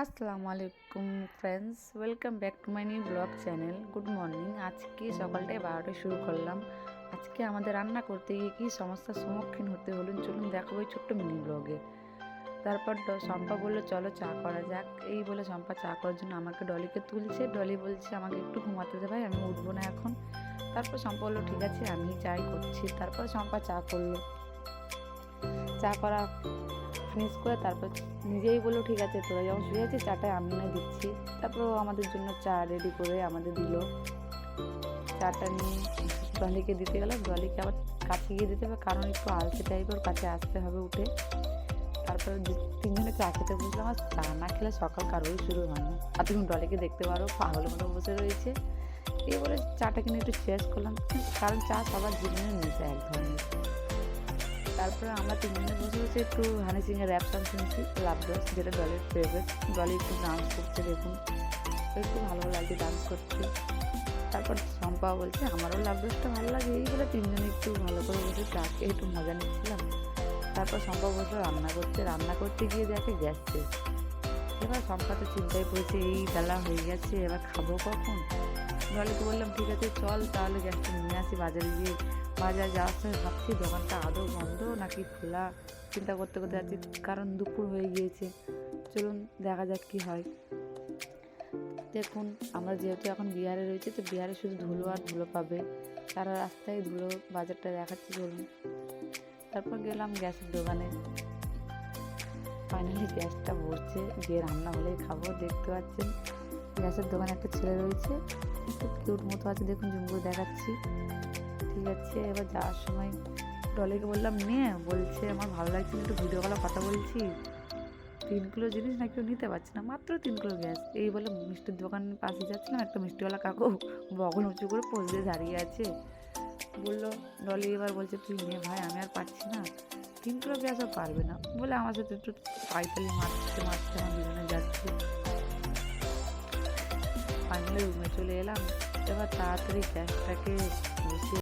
আসসালামু আলাইকুম friends, welcome back to my new blog channel. Good morning. আজকে সকালটায় 12টায় শুরু করলাম। আজকে আমাদের রান্না করতে গিয়ে কী সমস্যার সম্মুখীন হতে হলো চলুন দেখাবো এই ছোট্ট মিনি ব্লগে। তারপর শম্পা বললো চলো চা করা যাক। এই বলে শম্পা চা করার জন্য আমাকে ডলিকে তুলছে। ডলি বলছে আমাকে একটু ঘুমাতে দে ভাই, আমি উঠবো না এখন। তারপর শম্পা বললো ঠিক আছে আমি চাই করছি। তারপর শম্পা চা করলো। চা করা ফিনিশ করে তারপর নিজেই বললো ঠিক আছে তোরা যখন শুয়ে আছিস চাটাই আমি না দিচ্ছি। তারপর আমাদের জন্য চা রেডি করে আমাদের দিল। চাটা নিয়ে ডলিকে দিতে গেলাম। ডলিকে আবার কাছে গিয়ে দিতে হবে, কারণ একটু আলসে টাইপের কাছে আসতে হবে উঠে। তারপরে তিনজনে চা খেতে বসলাম। আর চা না খেলে সকাল কারোই শুরু হয় না। আর তুমি ডলিকে দেখতে পারো পাগলের মতো বসে রয়েছে। এই বলে চাটা কিনে একটু শেষ করলাম, কারণ চা সবার জীবনে নেশা এক ধরনের। তারপরে আমরা তিনজনে বসে বসে একটু হানি সিংয়ের র্যাপ সং শুনছি, লাভ ডস, যেটা ডলির ফেভারিট। ডলি একটু ডান্স করছে, দেখুন একটু ভালো লাগছে ডান্স করতে। তারপর শম্পা বলছে আমারও লাভ ডসটা ভালো লাগে। এই বলে তিনজনে একটু ভালো করে বসে চাকে একটু মজা নিচ্ছিলাম। তারপর শম্পা বসে রান্না করতে গিয়ে দেখে গ্যাস শেষ। এবার শম্পা তো চিন্তায় পড়েছে, এই বেলা হয়ে গেছে, এবার খাবো কখন। ডলিকে বললাম ঠিক আছে চল তাহলে গ্যাসটা নিয়ে আসি বাজারে গিয়ে। বাজার যাওয়ার সময় ভাবছি দোকানটা আদৌ বন্ধ নাকি খোলা, চিন্তা করতে করতে যাচ্ছি, কারণ দুপুর হয়ে গিয়েছে। চলুন দেখা যাক কী হয়। দেখুন আমরা যেহেতু এখন বিহারে রয়েছে, তো বিহারে শুধু ধুলো আর ধুলো পাবে, সারা রাস্তায় ধুলো। বাজারটা দেখাচ্ছি চলুন। তারপর গেলাম গ্যাসের দোকানে। ফাইনালি গ্যাসটা ভরছে, গিয়ে রান্না হলেই খাবো। দেখতে পাচ্ছেন গ্যাসের দোকানে একটা ছেলে রয়েছে, খুব কিউট মতো আছে, দেখুন জুম করে দেখাচ্ছি। ঠিক আছে, এবার যাওয়ার সময় ডলিকে বললাম নে, বলছে আমার ভালো লাগছে একটু ভিডিও কলে কথা বলছি। 3 কিলো জিনিস না কেউ নিতে পারছে না, মাত্র 3 কিলো গ্যাস। এই বলে মিষ্টির দোকানের পাশে যাচ্ছিলাম, একটা মিষ্টিওয়ালা কাকু বগল উঁচু করে পোজ দিয়ে দাঁড়িয়ে আছে। বললো ডলি এবার বলছে তুই নে ভাই, আমি আর পারছি না, 3 কিলো গ্যাস আর পারবে না বলে আমার সাথে একটু পাইতালি মারতে মারতে আমার দুজনে যাচ্ছে। ফাইনালি রুমে চলে এলাম। এবার তাড়াতাড়ি গ্যাসটাকে বসিয়ে